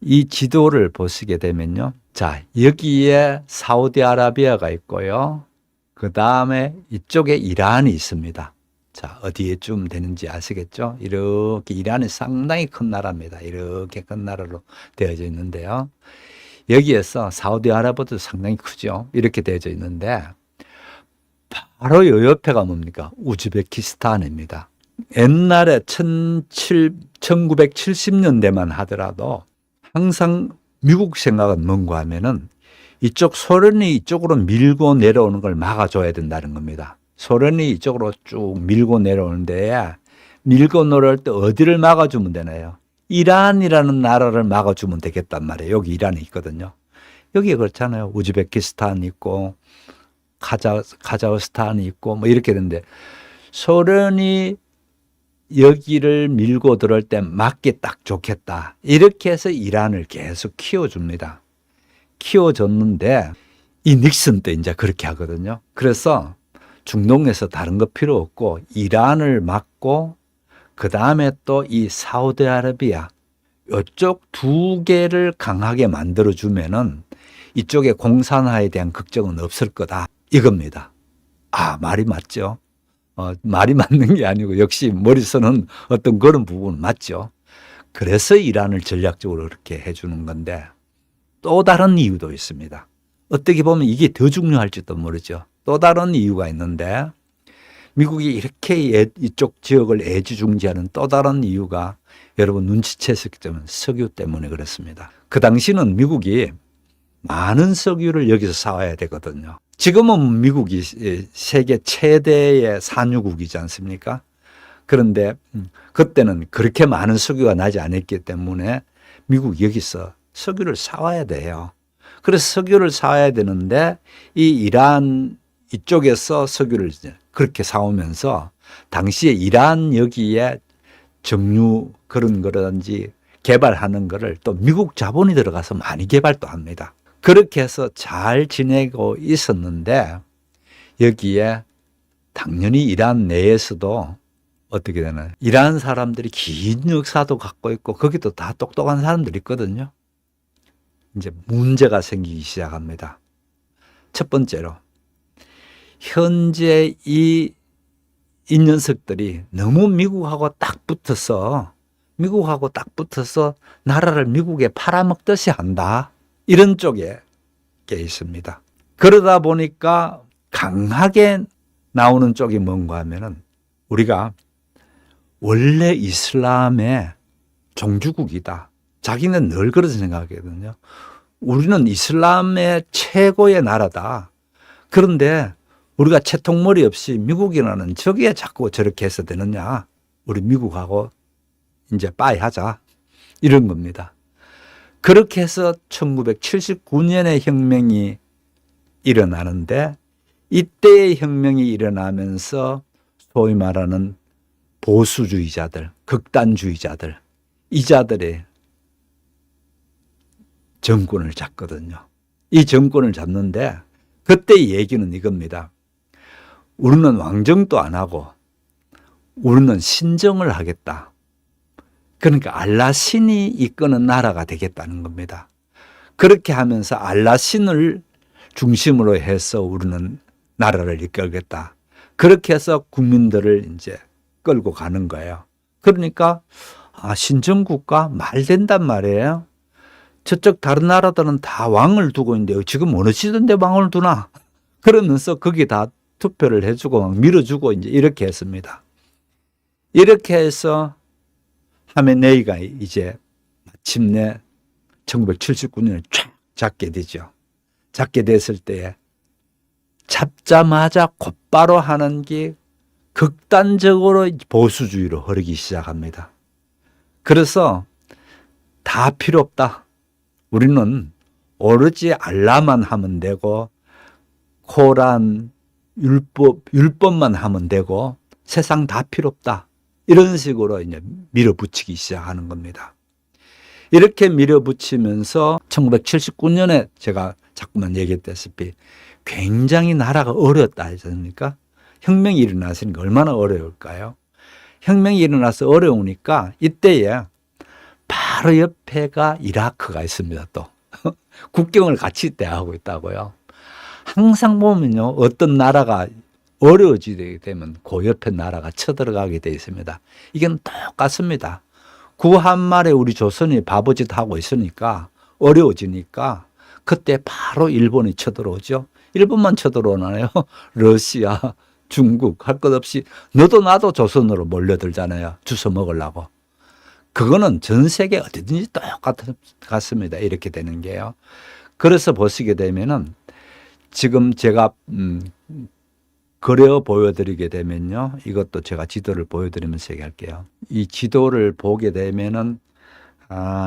이 지도를 보시게 되면요, 자, 여기에 사우디아라비아가 있고요. 그 다음에 이쪽에 이란이 있습니다. 자, 어디에쯤 되는지 아시겠죠? 이렇게 이란이 상당히 큰 나라입니다. 이렇게 큰 나라로 되어져 있는데요. 여기에서 사우디아라비아도 상당히 크죠. 이렇게 되어져 있는데 바로 요 옆에가 뭡니까? 우즈베키스탄입니다. 옛날에 1970년대만 하더라도 항상 미국 생각은 뭔가 하면은 이쪽 소련이 이쪽으로 밀고 내려오는 걸 막아줘야 된다는 겁니다. 소련이 이쪽으로 쭉 밀고 내려오는데 밀고 내려올 때 어디를 막아주면 되나요? 이란이라는 나라를 막아주면 되겠단 말이에요. 여기 이란이 있거든요. 여기 그렇잖아요. 우즈베키스탄 있고 카자흐스탄이 있고 뭐 이렇게 되는데 소련이 여기를 밀고 들어올 때 맞기 딱 좋겠다. 이렇게 해서 이란을 계속 키워줍니다. 키워줬는데 이 닉슨 때 이제 그렇게 하거든요. 그래서 중동에서 다른 거 필요 없고 이란을 막고 그 다음에 또 이 사우디아라비아 이쪽 두 개를 강하게 만들어주면은 이쪽에 공산화에 대한 걱정은 없을 거다. 이겁니다. 아, 말이 맞죠? 말이 맞는 게 아니고 역시 머릿속은 어떤 그런 부분은 맞죠. 그래서 이란을 전략적으로 그렇게 해주는 건데 또 다른 이유도 있습니다. 어떻게 보면 이게 더 중요할지도 모르죠. 또 다른 이유가 있는데 미국이 이렇게 이쪽 지역을 애지중지하는 또 다른 이유가 여러분 눈치채셨겠지만 석유 때문에 그렇습니다. 그 당시는 미국이 많은 석유를 여기서 사와야 되거든요. 지금은 미국이 세계 최대의 산유국이지 않습니까? 그런데 그때는 그렇게 많은 석유가 나지 않았기 때문에 미국 여기서 석유를 사와야 돼요. 그래서 석유를 사와야 되는데 이 이란 이쪽에서 석유를 그렇게 사오면서 당시에 이란 여기에 정유 그런 거라든지 개발하는 거를 또 미국 자본이 들어가서 많이 개발도 합니다. 그렇게 해서 잘 지내고 있었는데 여기에 당연히 이란 내에서도 어떻게 되나요? 이란 사람들이 긴 역사도 갖고 있고 거기도 다 똑똑한 사람들이 있거든요. 이제 문제가 생기기 시작합니다. 첫 번째로 현재 이 녀석들이 너무 미국하고 딱 붙어서 나라를 미국에 팔아먹듯이 한다. 이런 쪽에 있습니다. 그러다 보니까 강하게 나오는 쪽이 뭔가 하면은 우리가 원래 이슬람의 종주국이다. 자기는 늘 그렇게 생각하거든요. 우리는 이슬람의 최고의 나라다. 그런데 우리가 채통머리 없이 미국이라는 저기에 자꾸 저렇게 해서 되느냐. 우리 미국하고 이제 빠이 하자. 이런 겁니다. 그렇게 해서 1979년에 혁명이 일어나는데 이때의 혁명이 일어나면서 소위 말하는 보수주의자들, 극단주의자들, 이자들의 정권을 잡거든요. 이 정권을 잡는데 그때 얘기는 이겁니다. 우리는 왕정도 안 하고 우리는 신정을 하겠다. 그러니까 알라 신이 이끄는 나라가 되겠다는 겁니다. 그렇게 하면서 알라 신을 중심으로 해서 우리는 나라를 이끌겠다. 그렇게 해서 국민들을 이제 끌고 가는 거예요. 그러니까 신정국가 말 된단 말이에요. 저쪽 다른 나라들은 다 왕을 두고 있는데 지금 어느 시대인데 왕을 두나? 그러면서 거기 다 투표를 해주고 막 밀어주고 이제 이렇게 했습니다. 이렇게 해서 하메네이가 이제 마침내 1979년에 쫙 잡게 되죠. 잡게 됐을 때 잡자마자 곧바로 하는 게 극단적으로 보수주의로 흐르기 시작합니다. 그래서 다 필요 없다. 우리는 오로지 알라만 하면 되고 코란, 율법만 하면 되고 세상 다 필요 없다. 이런 식으로 이제 밀어붙이기 시작하는 겁니다. 이렇게 밀어붙이면서 1979년에 제가 자꾸만 얘기했다시피 굉장히 나라가 어려웠다 했습니까? 혁명이 일어났으니까 얼마나 어려울까요? 혁명이 일어나서 어려우니까 이때에 바로 옆에가 이라크가 있습니다. 또 국경을 같이 대하고 있다고요. 항상 보면요, 어떤 나라가 어려워지게 되면 그 옆에 나라가 쳐들어가게 되어 있습니다. 이건 똑같습니다. 구한말에 우리 조선이 바보짓 하고 있으니까 어려워지니까 그때 바로 일본이 쳐들어오죠. 일본만 쳐들어오나요? 러시아, 중국 할 것 없이 너도 나도 조선으로 몰려들잖아요. 주워 먹으려고. 그거는 전 세계 어디든지 똑같습니다. 이렇게 되는 게요. 그래서 보시게 되면은 지금 제가 그려 보여드리게 되면요. 이것도 제가 지도를 보여드리면서 얘기할게요. 이 지도를 보게 되면은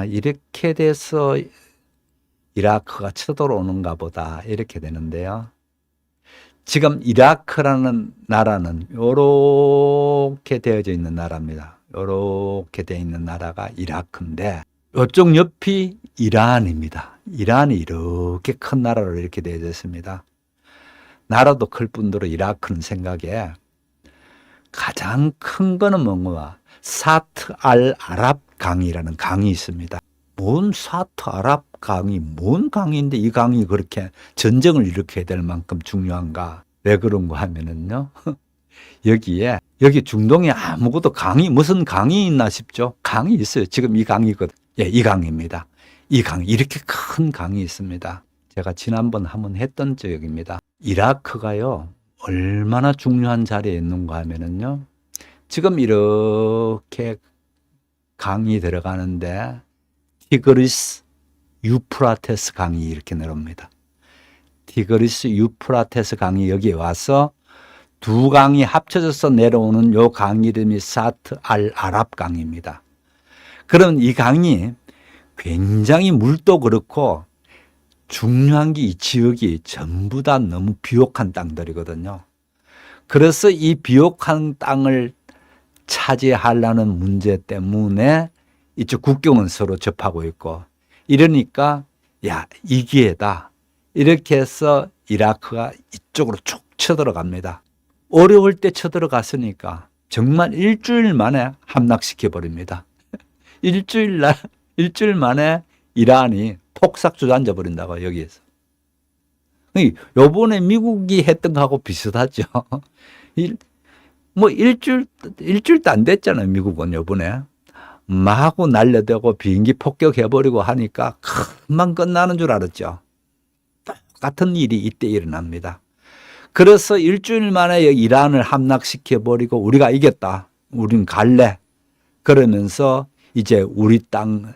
이렇게 돼서 이라크가 쳐들어오는가 보다 이렇게 되는데요. 지금 이라크라는 나라는 이렇게 되어져 있는 나라입니다. 이렇게 되어 있는 나라가 이라크인데 이쪽 옆이 이란입니다. 이란이 이렇게 큰 나라로 이렇게 되어져 있습니다. 나라도 클 뿐더러 이라크는 생각에 가장 큰 거는 뭔가 사트 알 아랍 강이라는 강이 있습니다. 뭔 사트 아랍 강이 뭔 강인데 이 강이 그렇게 전쟁을 일으켜야 될 만큼 중요한가? 왜 그런가 하면은요. 여기 중동에 아무것도 강이 무슨 강이 있나 싶죠. 강이 있어요. 지금 이 강이거든. 예, 이 강입니다. 이 강 이렇게 큰 강이 있습니다. 제가 지난번 한번 했던 지역입니다. 이라크가요 얼마나 중요한 자리에 있는가 하면은요. 지금 이렇게 강이 들어가는데 티그리스 유프라테스 강이 이렇게 내려옵니다. 티그리스 유프라테스 강이 여기에 와서 두 강이 합쳐져서 내려오는 요 강 이름이 사트 알 아랍 강입니다. 그럼 이 강이 굉장히 물도 그렇고 중요한 게 이 지역이 전부 다 너무 비옥한 땅들이거든요. 그래서 이 비옥한 땅을 차지하려는 문제 때문에 이쪽 국경은 서로 접하고 있고 이러니까 야, 이 기회다. 이렇게 해서 이라크가 이쪽으로 쭉 쳐들어갑니다. 어려울 때 쳐들어갔으니까 정말 일주일 만에 함락시켜 버립니다. 일주일 만에 이란이 폭삭 주저앉아 버린다고 여기에서. 요번에 미국이 했던 거하고 비슷하죠. 뭐 일주일도 안 됐잖아요. 미국은 요번에. 마구 날려대고 비행기 폭격해버리고 하니까 금방 끝나는 줄 알았죠. 똑같은 일이 이때 일어납니다. 그래서 일주일 만에 이란을 함락시켜버리고 우리가 이겼다. 우린 갈래. 그러면서 이제 우리 땅,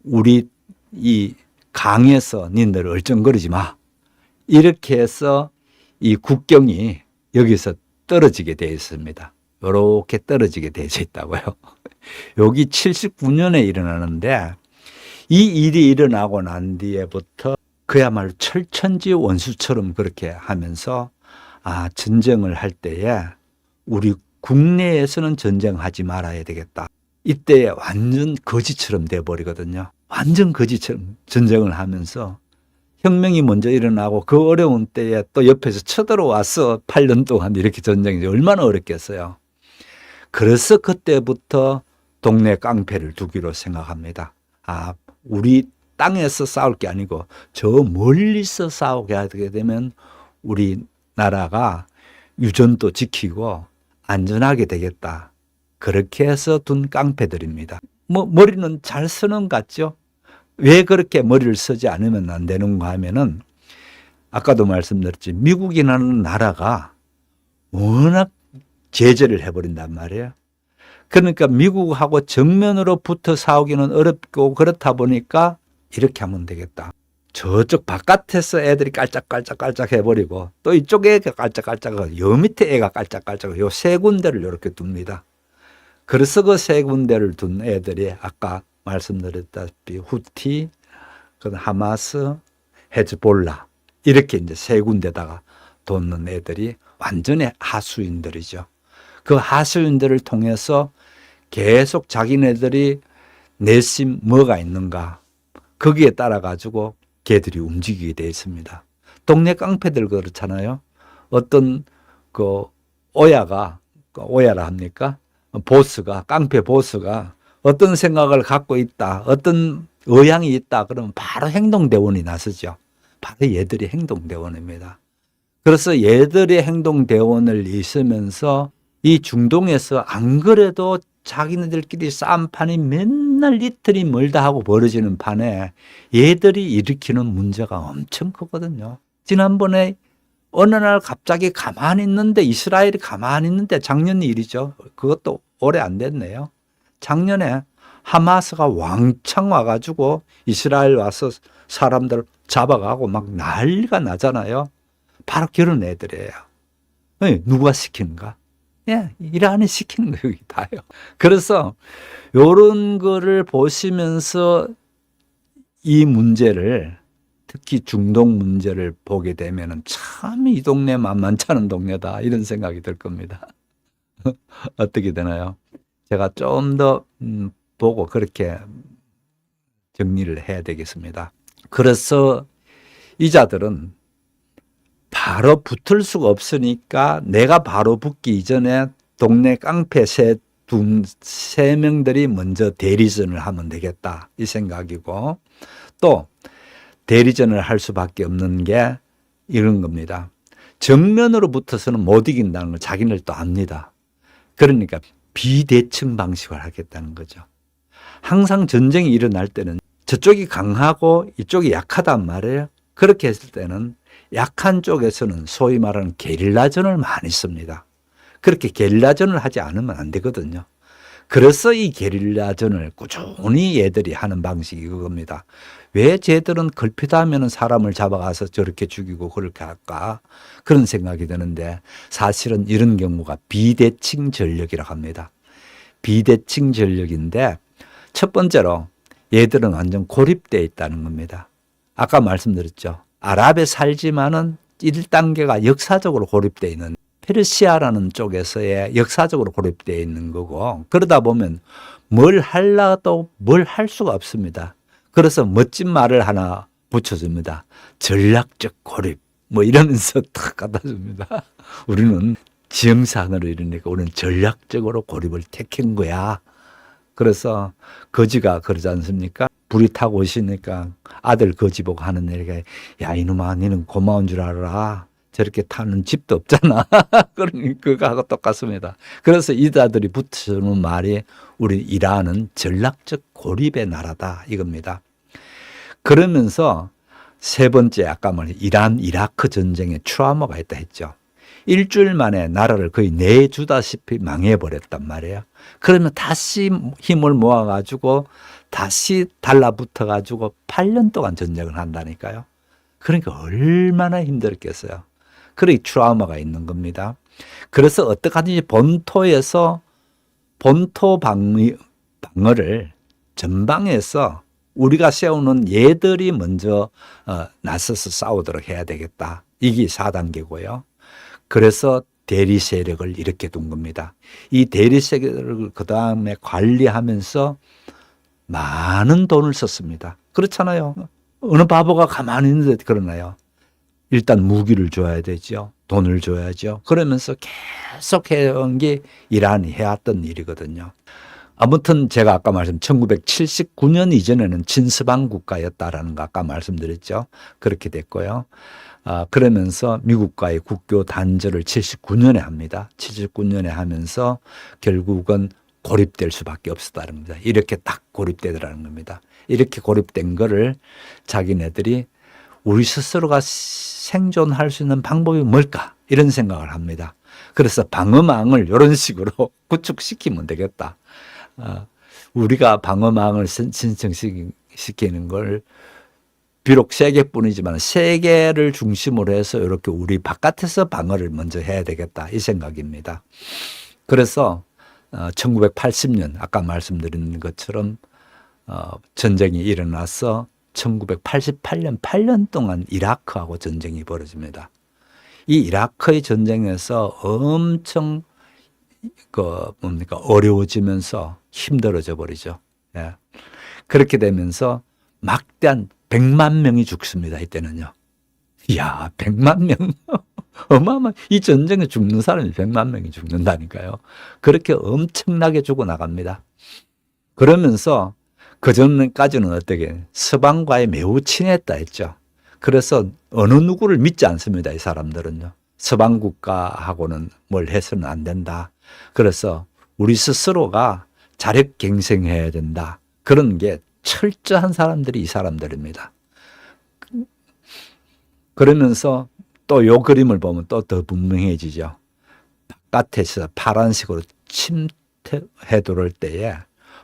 우리 이 강에서 니들 얼쩡거리지 마. 이렇게 해서 이 국경이 여기서 떨어지게 되어 있습니다. 이렇게 떨어지게 되어 있다고요. 여기 79년에 일어나는데 이 일이 일어나고 난 뒤에부터 그야말로 철천지 원수처럼 그렇게 하면서 전쟁을 할 때에 우리 국내에서는 전쟁하지 말아야 되겠다. 이때 완전 거지처럼 돼버리거든요. 완전 거지처럼 전쟁을 하면서 혁명이 먼저 일어나고 그 어려운 때에 또 옆에서 쳐들어와서 8년 동안 이렇게 전쟁이 얼마나 어렵겠어요. 그래서 그때부터 동네 깡패를 두기로 생각합니다. 우리 땅에서 싸울 게 아니고 저 멀리서 싸우게 하게 되면 우리나라가 유전도 지키고 안전하게 되겠다. 그렇게 해서 둔 깡패들입니다. 머리는 잘 쓰는 것 같죠? 왜 그렇게 머리를 쓰지 않으면 안 되는가 하면은 아까도 말씀드렸지 미국이라는 나라가 워낙 제재를 해버린단 말이에요. 그러니까 미국하고 정면으로 붙어 싸우기는 어렵고 그렇다 보니까 이렇게 하면 되겠다. 저쪽 바깥에서 애들이 깔짝깔짝 해버리고 또 이쪽 애가 깔짝깔짝 요 밑에 애가 깔짝깔짝 요 세 군데를 이렇게 둡니다. 그래서 그 세 군데를 둔 애들이 아까 말씀드렸다시피 후티, 하마스, 헤즈볼라 이렇게 이제 세 군데다가 돕는 애들이 완전히 하수인들이죠. 그 하수인들을 통해서 계속 자기네들이 내심 뭐가 있는가 거기에 따라 가지고 걔들이 움직이게 되어 있습니다. 동네 깡패들 그렇잖아요. 어떤 그 오야라 합니까? 보스가 깡패 보스가 어떤 생각을 갖고 있다, 어떤 의향이 있다 그러면 바로 행동대원이 나서죠. 바로 얘들이 행동대원입니다. 그래서 얘들의 행동대원을 있으면서 이 중동에서 안 그래도 자기네들끼리 싸움판이 맨날 이틀이 멀다 하고 벌어지는 판에 얘들이 일으키는 문제가 엄청 크거든요. 지난번에 어느 날 갑자기 가만히 있는데 이스라엘이 가만히 있는데 작년 일이죠. 그것도 오래 안 됐네요. 작년에 하마스가 왕창 와가지고 이스라엘 와서 사람들 잡아가고 막 난리가 나잖아요. 바로 그런 애들이에요. 누가 시키는가? 예, 이란이 시키는 거예요. 다요. 그래서 요런 거를 보시면서 이 문제를 특히 중동 문제를 보게 되면은 참 이 동네 만만치 않은 동네다 이런 생각이 들 겁니다. 어떻게 되나요? 제가 좀 더 보고 그렇게 정리를 해야 되겠습니다. 그래서 이 자들은 바로 붙을 수가 없으니까 내가 바로 붙기 이전에 동네 깡패 세 명들이 먼저 대리전을 하면 되겠다 이 생각이고, 또 대리전을 할 수밖에 없는 게 이런 겁니다. 정면으로 붙어서는 못 이긴다는 걸 자기네들 또 압니다. 그러니까 비대칭 방식을 하겠다는 거죠. 항상 전쟁이 일어날 때는 저쪽이 강하고 이쪽이 약하단 말이에요. 그렇게 했을 때는 약한 쪽에서는 소위 말하는 게릴라전을 많이 씁니다. 그렇게 게릴라전을 하지 않으면 안 되거든요. 그래서 이 게릴라전을 꾸준히 얘들이 하는 방식이 그겁니다. 왜 쟤들은 걸핏하면 사람을 잡아가서 저렇게 죽이고 그렇게 할까? 그런 생각이 드는데 사실은 이런 경우가 비대칭 전력이라고 합니다. 비대칭 전력인데 첫 번째로 얘들은 완전 고립되어 있다는 겁니다. 아까 말씀드렸죠. 아랍에 살지만은 1단계가 역사적으로 고립되어 있는 페르시아라는 쪽에서의 역사적으로 고립되어 있는 거고, 그러다 보면 뭘 하려도 뭘 할 수가 없습니다. 그래서 멋진 말을 하나 붙여줍니다. 전략적 고립. 뭐 이러면서 탁 갖다 줍니다. 우리는 지형상으로 이러니까 우리는 전략적으로 고립을 택한 거야. 그래서 거지가 그러지 않습니까? 불이 타고 오시니까 아들 거지 보고 하는 얘기가, 야 이놈아 너는 고마운 줄 알아. 저렇게 타는 집도 없잖아. 그러니까 그거하고 똑같습니다. 그래서 이자들이 붙여주는 말이 우리 이란은 전략적 고립의 나라다 이겁니다. 그러면서 세 번째 아까 말한 이란 이라크 전쟁에 트라우마가 있다 했죠. 일주일 만에 나라를 거의 내주다시피 망해버렸단 말이에요. 그러면 다시 힘을 모아가지고 다시 달라붙어가지고 8년 동안 전쟁을 한다니까요. 그러니까 얼마나 힘들었겠어요. 그러니 트라우마가 있는 겁니다. 그래서 어떡하든지 본토에서 본토 방어를 전방에서 우리가 세우는 얘들이 먼저 나서서 싸우도록 해야 되겠다. 이게 4단계고요. 그래서 대리 세력을 이렇게 둔 겁니다. 이 대리 세력을 그 다음에 관리하면서 많은 돈을 썼습니다. 그렇잖아요. 어느 바보가 가만히 있는데 그러나요? 일단 무기를 줘야 되죠. 돈을 줘야죠. 그러면서 계속 해온 게 이란이 해왔던 일이거든요. 아무튼 제가 아까 1979년 이전에는 친서방 국가였다라는 거 아까 말씀드렸죠. 그렇게 됐고요. 그러면서 미국과의 국교 단절을 79년에 합니다. 79년에 하면서 결국은 고립될 수밖에 없었다는 겁니다. 이렇게 딱 고립되더라는 겁니다. 이렇게 고립된 거를 자기네들이 우리 스스로가 생존할 수 있는 방법이 뭘까? 이런 생각을 합니다. 그래서 방어망을 이런 식으로 구축시키면 되겠다. 우리가 방어망을 신청시키는 걸 비록 세 개뿐이지만 세 개를 중심으로 해서 이렇게 우리 바깥에서 방어를 먼저 해야 되겠다 이 생각입니다. 그래서 1980년 아까 말씀드린 것처럼 전쟁이 일어나서 1988년 8년 동안 이라크하고 전쟁이 벌어집니다. 이 이라크의 전쟁에서 엄청 어려워지면서 힘들어져 버리죠. 예. 그렇게 되면서 막대한 100만 명이 죽습니다. 이때는요. 이야, 100만 명. 어마어마, 이 전쟁에 죽는 사람이 100만 명이 죽는다니까요. 그렇게 엄청나게 죽어나갑니다. 그러면서 그 전까지는 어떻게 서방과의 매우 친했다 했죠. 그래서 어느 누구를 믿지 않습니다. 이 사람들은요. 서방 국가하고는 뭘 해서는 안 된다. 그래서 우리 스스로가 자력갱생해야 된다. 그런 게 철저한 사람들이 이 사람들입니다. 그러면서 또 요 그림을 보면 또 더 분명해지죠. 바깥에서 파란색으로 침투해 들어올 때에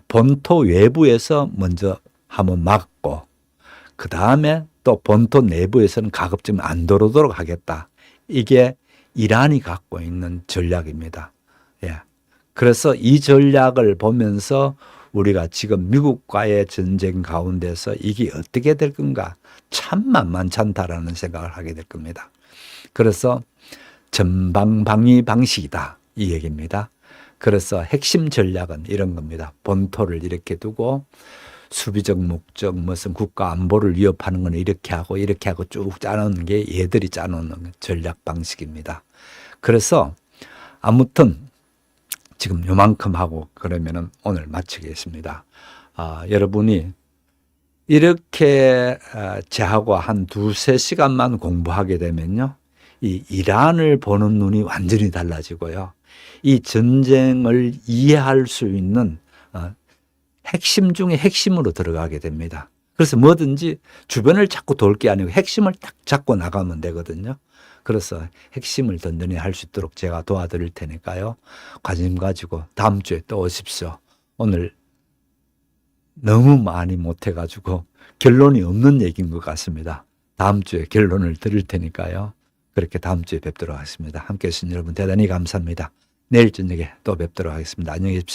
본토 외부에서 먼저 한번 막고 그 다음에 또 본토 내부에서는 가급적 안 들어오도록 하겠다. 이게 이란이 갖고 있는 전략입니다. 예. 그래서 이 전략을 보면서 우리가 지금 미국과의 전쟁 가운데서 이게 어떻게 될 건가 참 만만찮다라는 생각을 하게 될 겁니다. 그래서 전방방위 방식이다 이 얘기입니다. 그래서 핵심 전략은 이런 겁니다. 본토를 이렇게 두고 수비적 목적 무슨 국가 안보를 위협하는 건 이렇게 하고 쭉 짜놓는 게 얘들이 짜놓는 전략 방식입니다. 그래서 아무튼 지금 요만큼 하고 그러면은 오늘 마치겠습니다. 여러분이 이렇게 저하고 한 2-3시간만 공부하게 되면요. 이 이란을 보는 눈이 완전히 달라지고요. 이 전쟁을 이해할 수 있는 핵심 중에 핵심으로 들어가게 됩니다. 그래서 뭐든지 주변을 자꾸 돌 게 아니고 핵심을 딱 잡고 나가면 되거든요. 그래서 핵심을 든든히 할 수 있도록 제가 도와드릴 테니까요. 관심 가지고 다음 주에 또 오십시오. 오늘 너무 많이 못해가지고 결론이 없는 얘기인 것 같습니다. 다음 주에 결론을 드릴 테니까요. 그렇게 다음 주에 뵙도록 하겠습니다. 함께해 주신 여러분 대단히 감사합니다. 내일 저녁에 또 뵙도록 하겠습니다. 안녕히 계십시오.